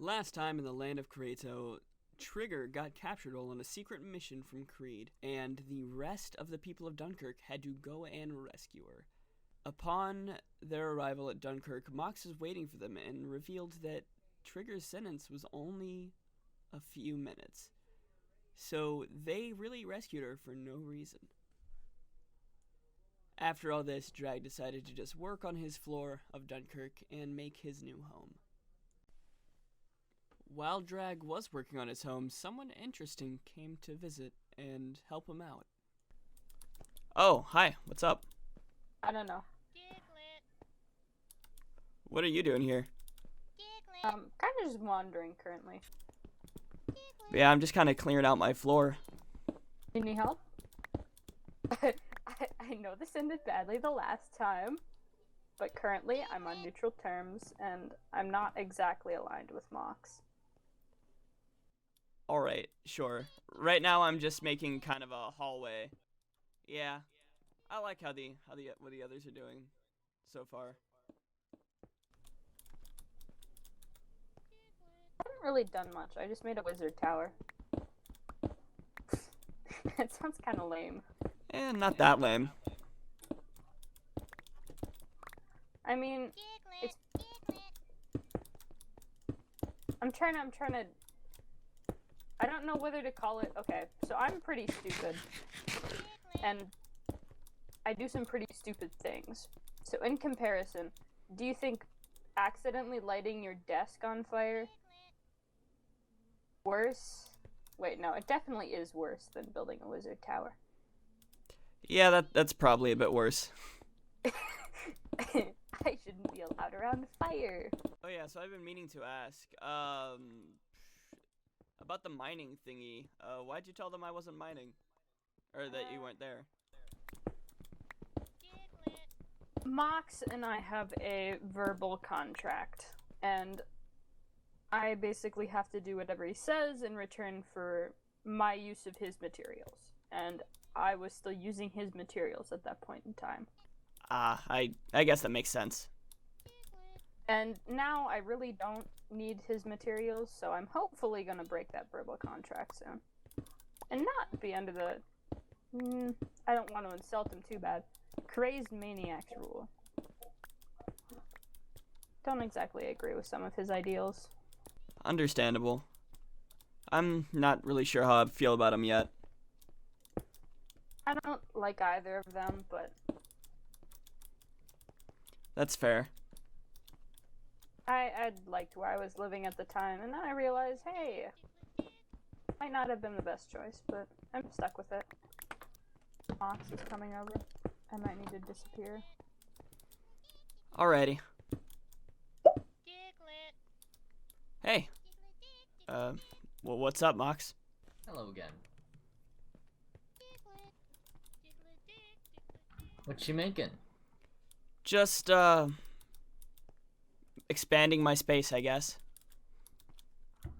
Last time in the land of Cretoh, Trigger got captured while on a secret mission from Creed, and the rest of the people of Dunkirk had to go and rescue her. Upon their arrival at Dunkirk, Mox is waiting for them and revealed that Trigger's sentence was only a few minutes. So they really rescued her for no reason. After all this, Drag decided to just work on his floor of Dunkirk and make his new home. While Drag was working on his home, someone interesting came to visit and help him out. Oh, hi, what's up? I don't know. What are you doing here? Kind of just wandering currently. Yeah, I'm just kind of clearing out my floor. You need help? I know this ended badly the last time, but currently I'm on neutral terms and I'm not exactly aligned with Mox. Alright, sure. Right now I'm just making kind of a hallway. Yeah, I like what the others are doing so far. I haven't really done much. I just made a wizard tower. It sounds kind of lame. Not that lame. I mean, it's... I'm trying to... I don't know whether to call it... Okay, so I'm pretty stupid. And I do some pretty stupid things. So in comparison, do you think accidentally lighting your desk on fire worse? Wait, no, it definitely is worse than building a wizard tower. Yeah, that's probably a bit worse. I shouldn't be allowed around fire. Oh yeah, so I've been meaning to ask, about the mining thingy. Why'd you tell them I wasn't mining? Or that you weren't there? Mox and I have a verbal contract, and I basically have to do whatever he says in return for my use of his materials. And I was still using his materials at that point in time. I guess that makes sense. And now I really don't need his materials, so I'm hopefully gonna break that verbal contract soon. And not be under the... I don't want to insult him too bad. Crazed maniacs rule. Don't exactly agree with some of his ideals. Understandable. I'm not really sure how I feel about him yet. I don't like either of them, but... That's fair. I liked where I was living at the time, and then I realized, hey, might not have been the best choice, but I'm stuck with it. Mox is coming over. I might need to disappear. Alrighty. Hey. Well, what's up, Mox? Hello again. What you making? Just, expanding my space, I guess.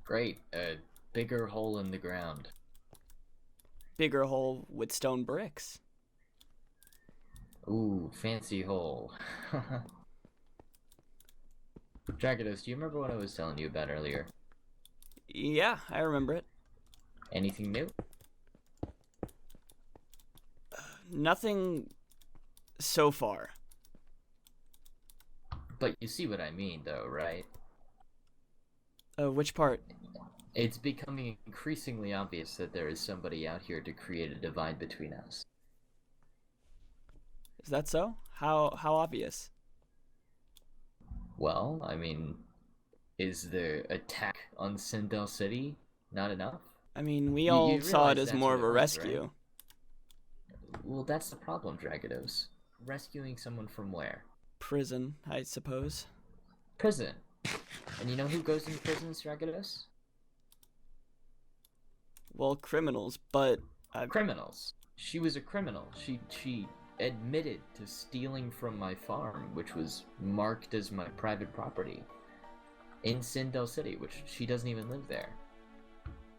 Great, a bigger hole in the ground. Bigger hole with stone bricks. Ooh, fancy hole. Dragidos, do you remember what I was telling you about earlier? Yeah, I remember it. Anything new? Nothing so far. But you see what I mean, though, right? Which part? It's becoming increasingly obvious that there is somebody out here to create a divide between us. Is that so? How obvious? Well, I mean, is the attack on Sindel City not enough? I mean, we You all saw realize it as that's more what of it a was, rescue. right? Well, that's the problem, Dragidos. Rescuing someone from where? Prison, I suppose. Prison. And you know who goes into prison, Dragidos? Well, criminals, but... Criminals. She was a criminal. She admitted to stealing from my farm, which was marked as my private property, in Sindel City, which she doesn't even live there.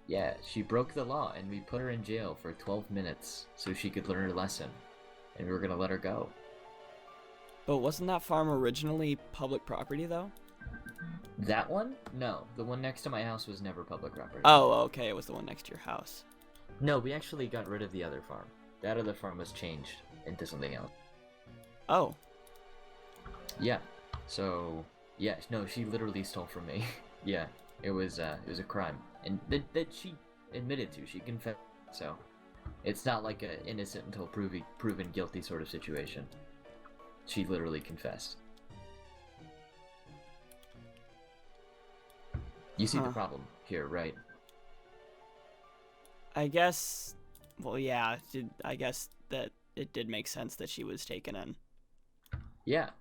Yeah, she broke the law, and we put her in jail for 12 minutes so she could learn her lesson, and we were gonna let her go. But wasn't that farm originally public property, though? That one? No, the one next to my house was never public property. Oh, okay, it was the one next to your house. No, we actually got rid of the other farm. That other farm was changed into something else. Oh. Yeah. So, yeah, no, she literally stole from me. Yeah, it was a crime, and that she admitted to. She confessed. So, it's not like a innocent until proven guilty sort of situation. She literally confessed. You see the problem here, right? I guess. Well, yeah. I guess that it did make sense that she was taken in. Yeah.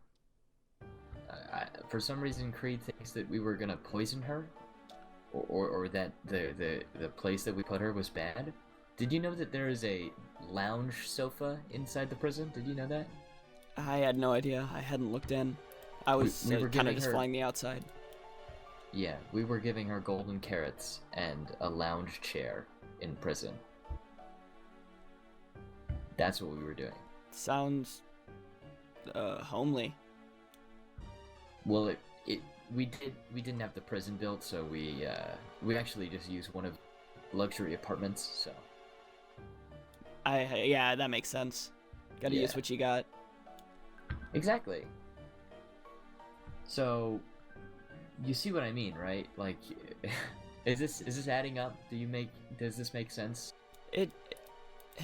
For some reason, Creed thinks that we were gonna poison her, or that the place that we put her was bad. Did you know that there is a lounge sofa inside the prison? Did you know that? I had no idea. I hadn't looked in. I was we were kind of giving just her... flying the outside. Yeah, we were giving her golden carrots and a lounge chair in prison. That's what we were doing. Sounds homely. Well, we didn't have the prison built, so we actually just used one of luxury apartments. So yeah, that makes sense. Gotta use what you got. Exactly. So you see what I mean, right? Like, is this adding up? Does this make sense? It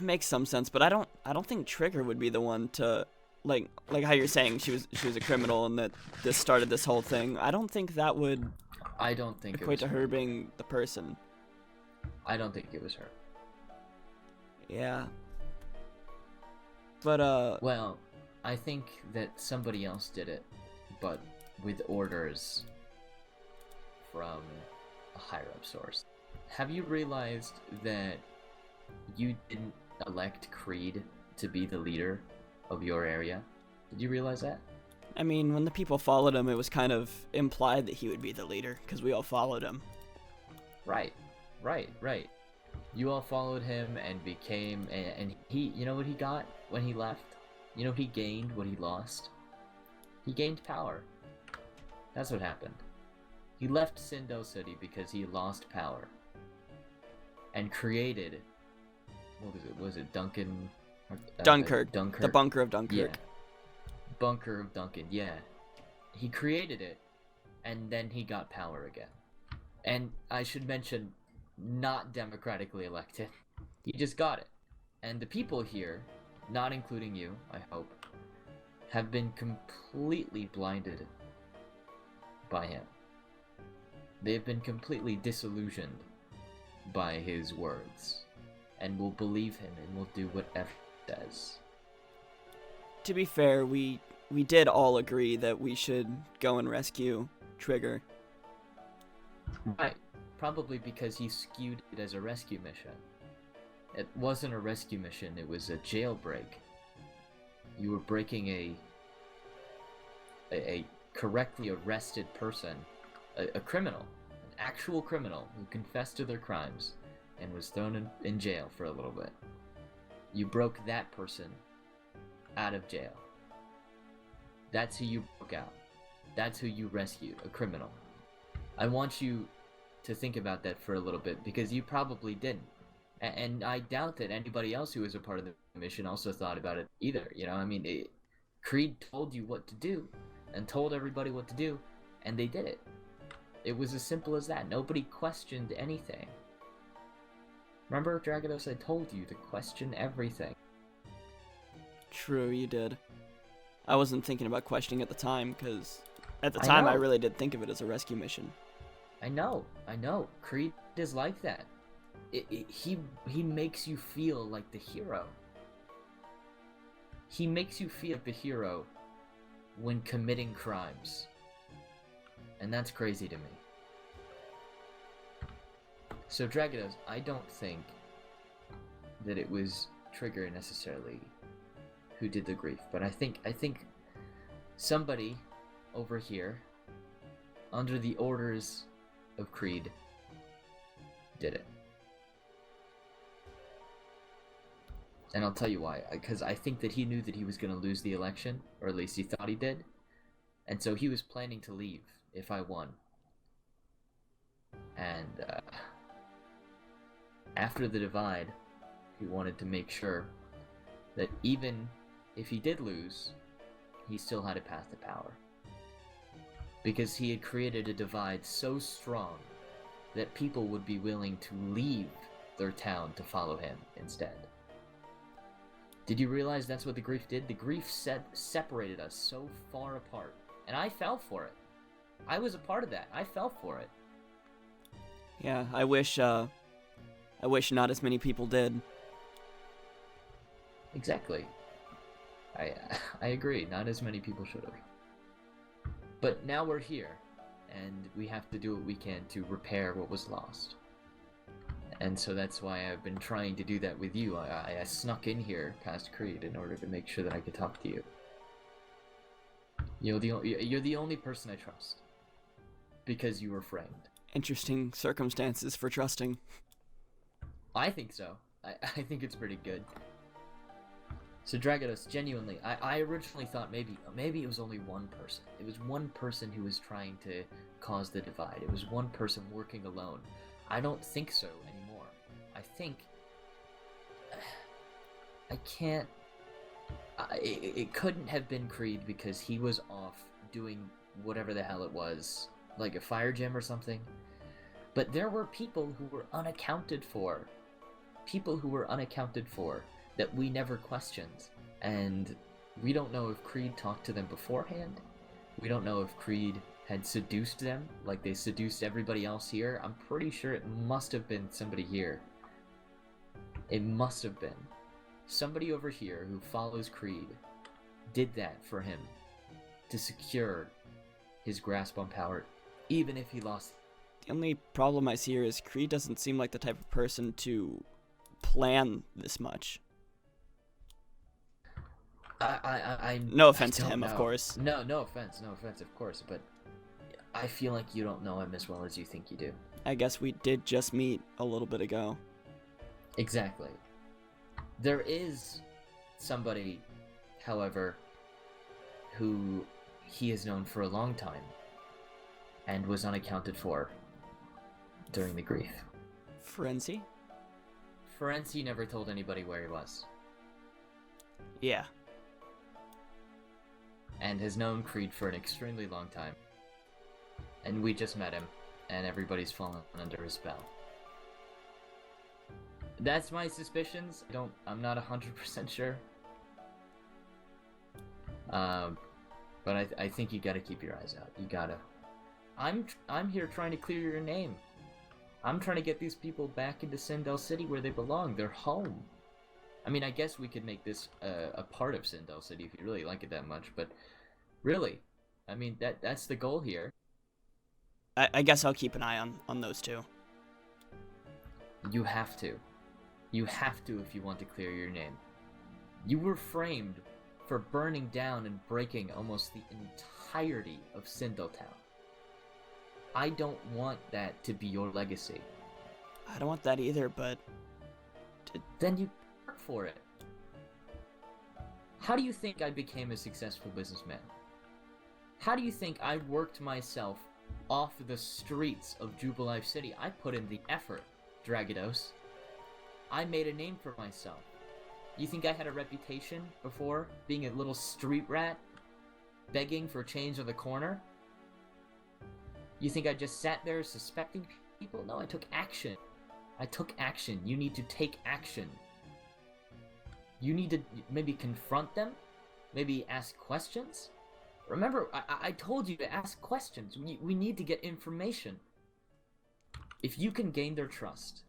makes some sense, but I don't think Trigger would be the one to like how you're saying she was a criminal and that this started this whole thing. I don't think that would equate to her being the person. I don't think it was her. Yeah. But well, I think that somebody else did it, but with orders from a higher up source. Have you realized that you didn't elect Creed to be the leader of your area? Did you realize that? I mean, when the people followed him, it was kind of implied that he would be the leader, because we all followed him. Right. You all followed him and became, and he, you know what he got when he left? You know what he gained, what he lost? He gained power. That's what happened. He left Sindel City because he lost power. And created, what was it? Was it Duncan? Dunkirk. Dunkirk. The Bunker of Dunkirk. Yeah. Bunker of Dunkirk, yeah. He created it, and then he got power again. And I should mention, not democratically elected. He just got it. And the people here, not including you, I hope, have been completely blinded by him. They've been completely disillusioned by his words, and will believe him and will do whatever he says. To be fair, we did all agree that we should go and rescue Trigger. Right. Probably because he skewed it as a rescue mission. It wasn't a rescue mission, it was a jailbreak. You were breaking a correctly arrested person, a criminal, an actual criminal who confessed to their crimes and was thrown in jail for a little bit. You broke that person out of jail. That's who you broke out. That's who you rescued, a criminal. I want you to think about that for a little bit, because you probably didn't. And I doubt that anybody else who was a part of the mission also thought about it either, you know? I mean, Creed told you what to do, and told everybody what to do, and they did it. It was as simple as that. Nobody questioned anything. Remember, Dragidos, I told you to question everything. True, you did. I wasn't thinking about questioning at the time, because at the time I really did think of it as a rescue mission. I know. Creed is like that. He makes you feel like the hero. He makes you feel like the hero when committing crimes. And that's crazy to me. So Dragidos, I don't think that it was Trigger necessarily who did the grief, but I think somebody over here, under the orders of Creed, did it. And I'll tell you why. Because I think that he knew that he was going to lose the election, or at least he thought he did. And so he was planning to leave if I won. And after the divide, he wanted to make sure that even if he did lose, he still had a path to power. Because he had created a divide so strong that people would be willing to leave their town to follow him instead. Did you realize that's what the grief did? The grief separated us so far apart. And I fell for it. I was a part of that. I fell for it. Yeah, I wish not as many people did. Exactly. I agree. Not as many people should have. But now we're here, and we have to do what we can to repair what was lost. And so that's why I've been trying to do that with you. I snuck in here past Creed in order to make sure that I could talk to you. You're the only person I trust. Because you were framed. Interesting circumstances for trusting. I think so. I think it's pretty good. So Dragidos, genuinely, I originally thought maybe it was only one person. It was one person who was trying to cause the divide. It was one person working alone. I don't think so anymore. I think... I can't... It couldn't have been Creed because he was off doing whatever the hell it was. Like a fire gym or something. But there were people who were unaccounted for. People who were unaccounted for that we never questioned. And we don't know if Creed talked to them beforehand. We don't know if Creed had seduced them like they seduced everybody else here. I'm pretty sure it must have been somebody here. It must have been. Somebody over here who follows Creed did that for him to secure his grasp on power, even if he lost. The only problem I see here is Creed doesn't seem like the type of person to plan this much. No offense to him, of course. No offense, of course, but I feel like you don't know him as well as you think you do. I guess we did just meet a little bit ago. Exactly. There is somebody, however, who he has known for a long time and was unaccounted for during the grief. FORENCI? FORENCI never told anybody where he was. Yeah. And has known Creed for an extremely long time. And we just met him, and everybody's fallen under his spell. That's my suspicions. I'm not 100% sure. But I think you gotta keep your eyes out. You gotta. I'm here trying to clear your name. I'm trying to get these people back into Sindel City where they belong. They're home. I mean, I guess we could make this a part of Sindel City if you really like it that much, but really, I mean, that's the goal here. I guess I'll keep an eye on those two. You have to. You have to if you want to clear your name. You were framed for burning down and breaking almost the entirety of Sindeltown. I don't want that to be your legacy. I don't want that either, but... Then you work for it. How do you think I became a successful businessman? How do you think I worked myself off the streets of Jubilife City? I put in the effort, Dragidos. I made a name for myself. You think I had a reputation before, being a little street rat, begging for change on the corner? You think I just sat there suspecting people? No, I took action. I took action. You need to take action. You need to maybe confront them? Maybe ask questions? Remember, I told you to ask questions. We need to get information. If you can gain their trust,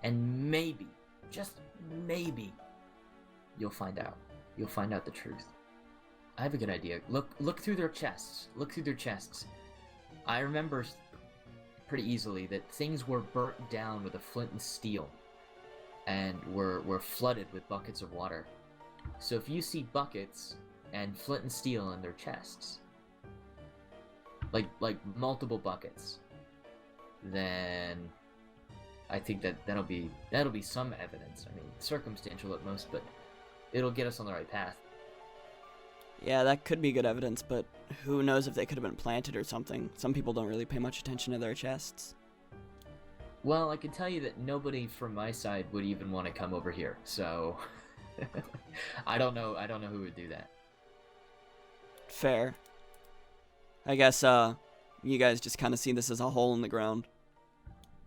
and maybe, just maybe, you'll find out. You'll find out the truth. I have a good idea. Look through their chests. Look through their chests. I remember pretty easily that things were burnt down with a flint and steel, and were flooded with buckets of water. So if you see buckets and flint and steel in their chests, like multiple buckets, then I think that'll be some evidence. I mean, circumstantial at most, but it'll get us on the right path. Yeah, that could be good evidence, but who knows if they could have been planted or something. Some people don't really pay much attention to their chests. Well, I can tell you that nobody from my side would even want to come over here, so I don't know who would do that. Fair. I guess, you guys just kind of see this as a hole in the ground.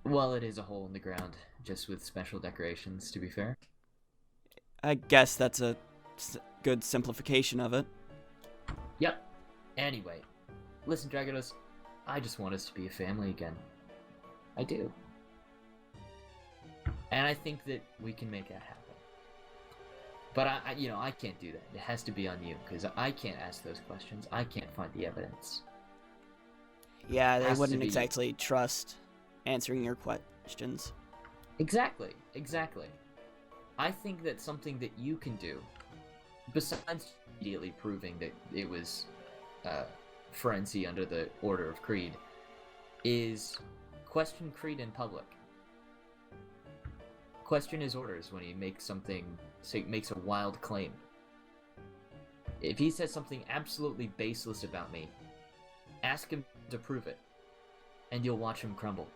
Well, it is a hole in the ground, just with special decorations, to be fair. I guess that's a good simplification of it. Yep. Anyway, listen, Dragidos, I just want us to be a family again. I do. And I think that we can make that happen. But I can't do that. It has to be on you, because I can't ask those questions. I can't find the evidence. Yeah, they Has to wouldn't be. exactly trust answering your questions. Exactly. I think that something that you can do, besides immediately proving that it was FORENCI under the Order of Creed, is question Creed in public. Question his orders when he makes makes a wild claim. If he says something absolutely baseless about me, ask him to prove it, and you'll watch him crumble.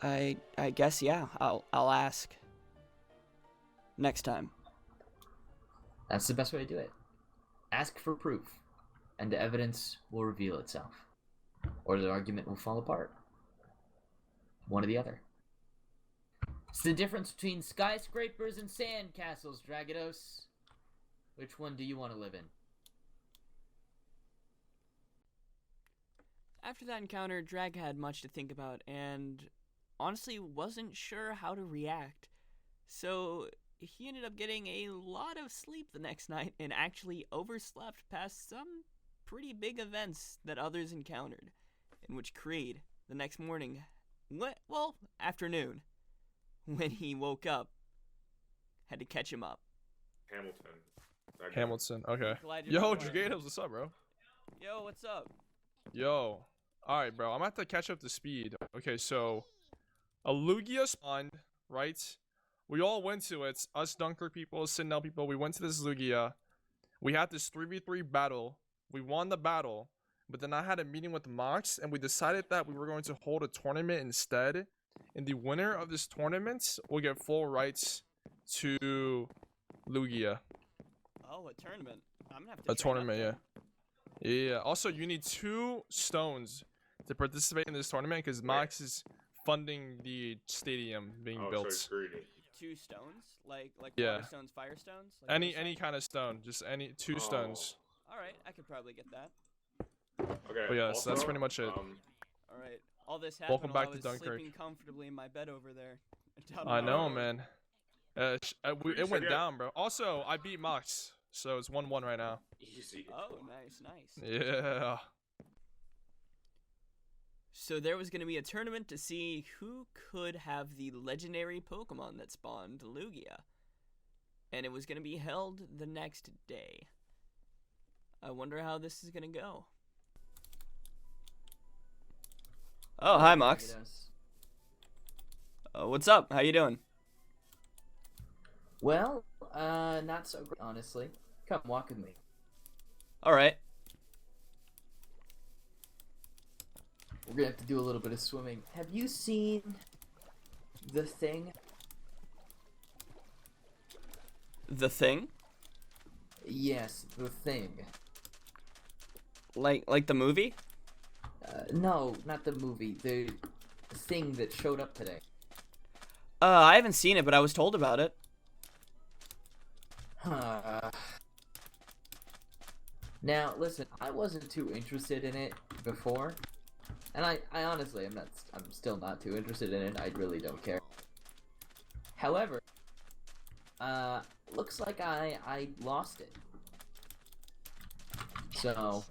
I guess, yeah, I'll ask. Next time. That's the best way to do it. Ask for proof, and the evidence will reveal itself. Or the argument will fall apart. One or the other. It's the difference between skyscrapers and sand castles, Dragidos. Which one do you want to live in? After that encounter, Drag had much to think about, and honestly wasn't sure how to react. So he ended up getting a lot of sleep the next night and actually overslept past some pretty big events that others encountered, in which Creed, the next morning, afternoon, when he woke up, had to catch him up. Hamilton, okay. Glad you're Yo, back. Dragidos, what's up, bro? Yo, what's up? Yo. Alright, bro, I'm gonna have to catch up to speed. Okay, so a Lugia spawned, right? We all went to it. Us Dunkirk people, Citadel people, we went to this Lugia. We had this 3v3 battle. We won the battle, but then I had a meeting with Mox, and we decided that we were going to hold a tournament instead. And the winner of this tournament will get full rights to Lugia. Oh, a tournament. I'm gonna have to A train up tournament, there. yeah. Yeah. Also, you need 2 stones to participate in this tournament because Mox is funding the stadium being built. So greedy. 2 stones? Like Yeah. water stones, fire stones? Like Any those kind of stone, just any 2 stones. Alright, I could probably get that. Okay. But yeah, so that's also, pretty much it. Alright. All this happened Welcome while back I to was Dunkirk. sleeping comfortably in my bed over there. I know, man. You It said went you had- down, bro. Also, I beat Mox, so it's 1-1 right now. Easy. Oh, nice. Yeah. So there was going to be a tournament to see who could have the legendary Pokemon that spawned Lugia. And it was going to be held the next day. I wonder how this is going to go. Oh, hi, Mox. What's up? How you doing? Well, not so great, honestly. Come walk with me. Alright. We're gonna have to do a little bit of swimming. Have you seen The Thing? The Thing? Yes, The Thing. Like the movie? No, not the movie. The thing that showed up today. I haven't seen it, but I was told about it. Now, listen, I wasn't too interested in it before. And I honestly, I'm still not too interested in it. I really don't care. However, looks like I lost it. So,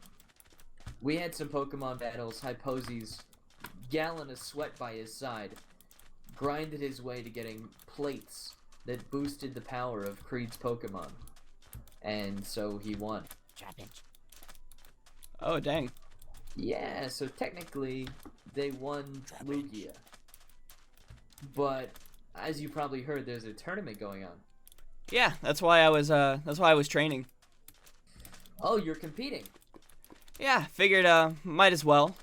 we had some Pokemon battles. HYPOZES, gallon of sweat by his side, grinded his way to getting plates that boosted the power of Creed's Pokemon. And so he won. Oh, dang. Yeah, so technically, they won Lugia. But, as you probably heard, there's a tournament going on. Yeah, that's why I was training. Oh, you're competing. Yeah, figured might as well.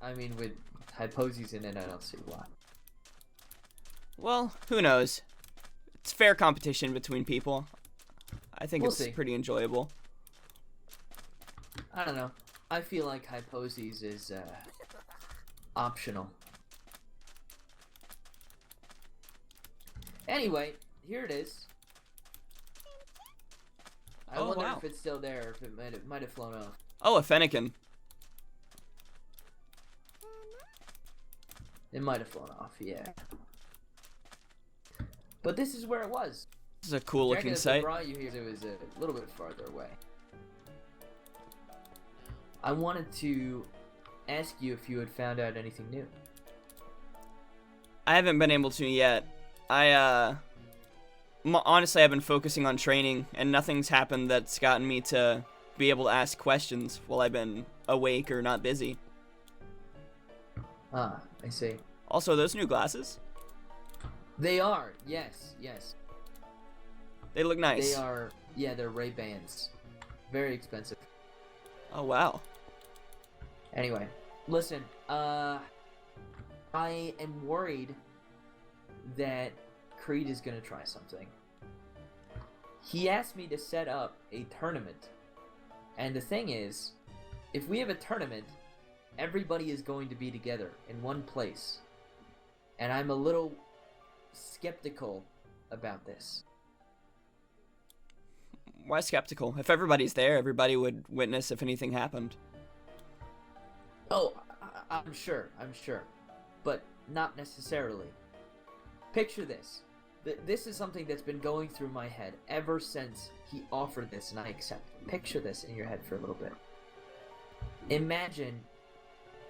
I mean, with HYPOZES in it, I don't see why. Well, who knows? It's fair competition between people. I think We'll it's see. pretty enjoyable. I don't know. I feel like HYPOZES is optional. Anyway, here it is. I Oh, wonder wow. if it's still there, or if it might have flown off. Oh, a Fennekin. It might have flown off, yeah. But this is where it was. This is a cool looking Dragidos site. brought you here. It was a little bit farther away. I wanted to ask you if you had found out anything new. I haven't been able to yet. Honestly, I've been focusing on training, and nothing's happened that's gotten me to be able to ask questions while I've been awake or not busy. Ah, I see. Also, those new glasses, They are, yes, yes. they look nice. They are, yeah, they're Ray-Bans. Very expensive. Oh, wow. Anyway, listen, I am worried that Creed is gonna try something. He asked me to set up a tournament. And the thing is, if we have a tournament, everybody is going to be together in one place. And I'm a little skeptical about this. Why skeptical? If everybody's there, everybody would witness if anything happened. Oh, I'm sure, but not necessarily. Picture this. This is something that's been going through my head ever since he offered this and I accepted. Picture this in your head for a little bit. Imagine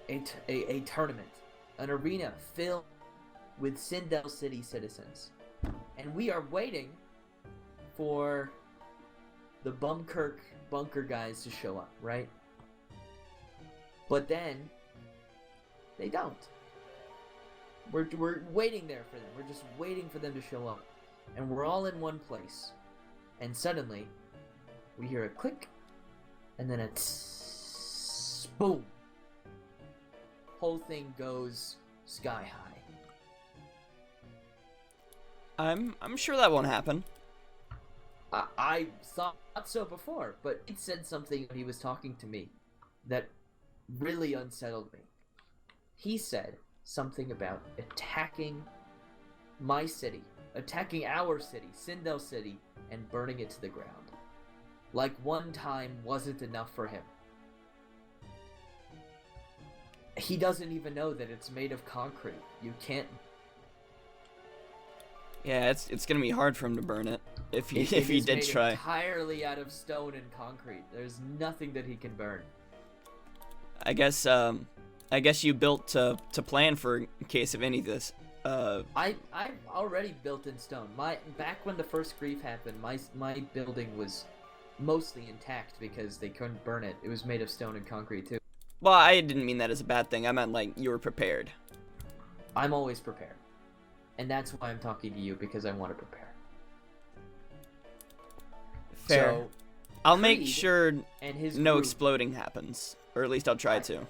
a tournament, an arena filled with Sindel City citizens. And we are waiting for the bunker guys to show up, right? But then they don't. We're waiting there for them. We're just waiting for them to show up. And we're all in one place. And suddenly, we hear a click, and then a tss, boom. Whole thing goes sky high. I'm sure that won't happen. I thought so before, but it said something when he was talking to me that really unsettled me. He said something about attacking my city, attacking our city, Sindel City, and burning it to the ground. Like one time wasn't enough for him. He doesn't even know that it's made of concrete. You can't. Yeah, it's gonna be hard for him to burn it if he It is did made try. entirely out of stone and concrete. There's nothing that he can burn. I guess you built to plan for in case of any of this. I've already built in stone. Back when the first grief happened, my building was mostly intact because they couldn't burn it. It was made of stone and concrete too. Well, I didn't mean that as a bad thing. I meant like you were prepared. I'm always prepared. And that's why I'm talking to you, because I want to prepare. Fair. So, I'll make Creed sure and his no group, exploding happens, or at least I'll try to.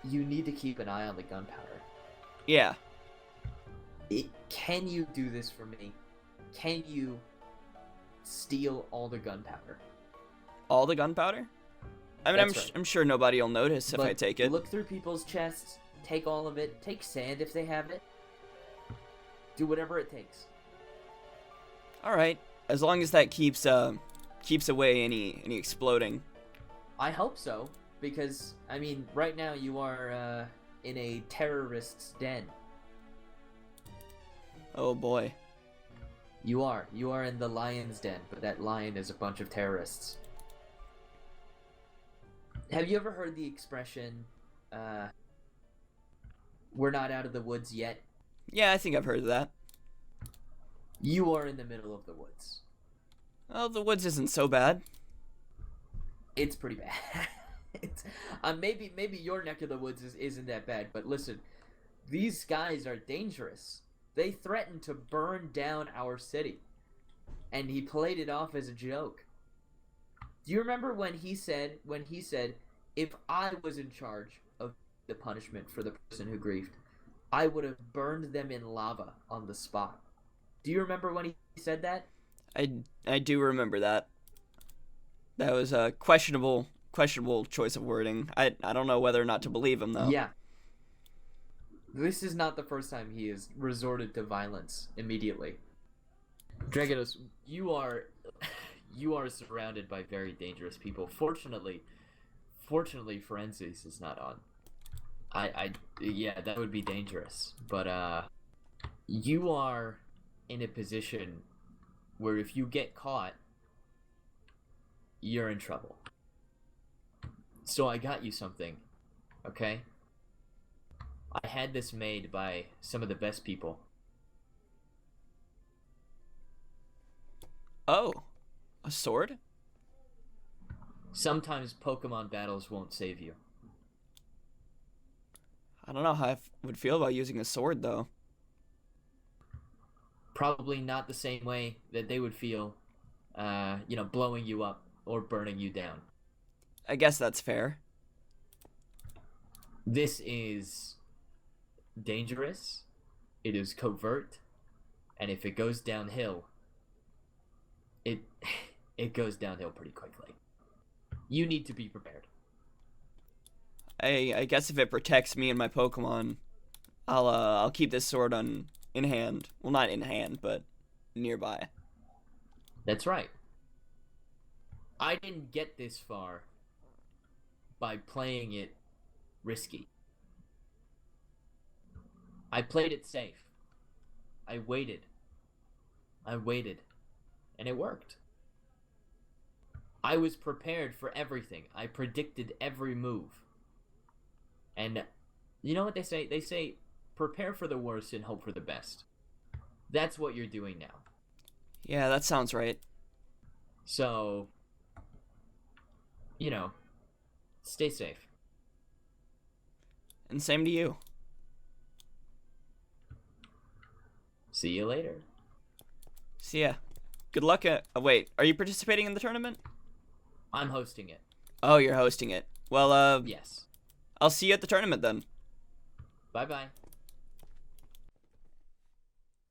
you need to keep an eye on the gunpowder. Yeah. Can you do this for me? Can you steal all the gunpowder? All the gunpowder? I mean, That's right. I'm sure nobody will notice if I But take it. Look through people's chests, take all of it, take sand if they have it. Do whatever it takes. All right, as long as that keeps away any exploding. I hope so, because I mean, right now you are in a terrorist's den. Oh boy. You are in the lion's den, but that lion is a bunch of terrorists. Have you ever heard the expression, we're not out of the woods yet? Yeah, I think I've heard of that. You are in the middle of the woods. Well, the woods isn't so bad. It's pretty bad. It's, maybe your neck of the woods isn't that bad, but listen, these guys are dangerous. They threatened to burn down our city, and he played it off as a joke. Do you remember when he said, if I was in charge of the punishment for the person who griefed, I would have burned them in lava on the spot. Do you remember when he said that? I do remember that. That was a questionable choice of wording. I don't know whether or not to believe him though. Yeah. This is not the first time he has resorted to violence immediately. Dragidos, you are surrounded by very dangerous people. Fortunately, FORENCI is not on. Yeah, that would be dangerous. But you are in a position where if you get caught, you're in trouble. So I got you something, okay? I had this made by some of the best people. Oh, a sword? Sometimes Pokemon battles won't save you. I don't know how I would feel about using a sword though. Probably not the same way that they would feel, blowing you up or burning you down. I guess that's fair. This is dangerous, it is covert, and if it goes downhill, it goes downhill pretty quickly. You need to be prepared. I guess if it protects me and my Pokemon, I'll keep this sword in hand. Well, not in hand, but nearby. That's right. I didn't get this far by playing it risky. I played it safe. I waited, and it worked. I was prepared for everything. I predicted every move. And you know what they say? They say, prepare for the worst and hope for the best. That's what you're doing now. Yeah, that sounds right. So, stay safe. And same to you. See you later. See ya. Good luck wait, are you participating in the tournament? I'm hosting it. Oh, you're hosting it. Well, Yes. I'll see you at the tournament then. Bye-bye.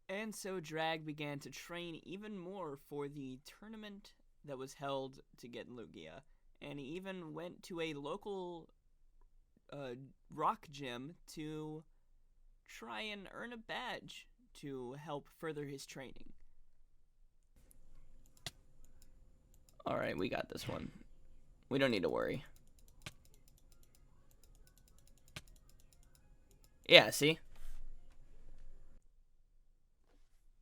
And so Drag began to train even more for the tournament that was held to get Lugia. And he even went to a local rock gym to try and earn a badge to help further his training. Alright, we got this one. We don't need to worry. Yeah, see?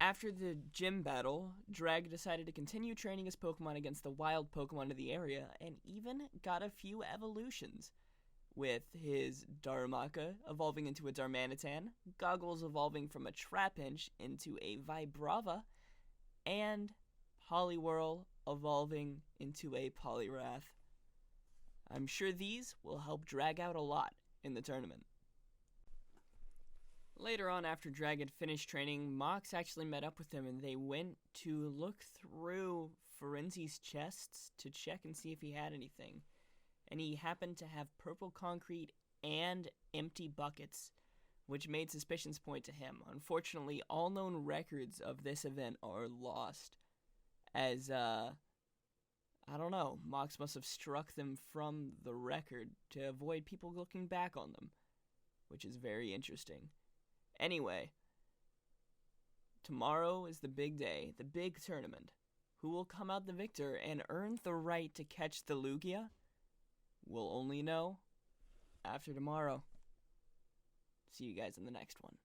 After the gym battle, Drag decided to continue training his Pokemon against the wild Pokemon of the area, and even got a few evolutions, with his Darumaka evolving into a Darmanitan, Goggles evolving from a Trapinch into a Vibrava, and Poliwhirl evolving into a Poliwrath. I'm sure these will help Drag out a lot in the tournament. Later on, after Drag had finished training, Mox actually met up with him and they went to look through FORENCI's chests to check and see if he had anything. And he happened to have purple concrete and empty buckets, which made suspicions point to him. Unfortunately, all known records of this event are lost, as, I don't know, Mox must have struck them from the record to avoid people looking back on them, which is very interesting. Anyway, tomorrow is the big day, the big tournament. Who will come out the victor and earn the right to catch the Lugia? We'll only know after tomorrow. See you guys in the next one.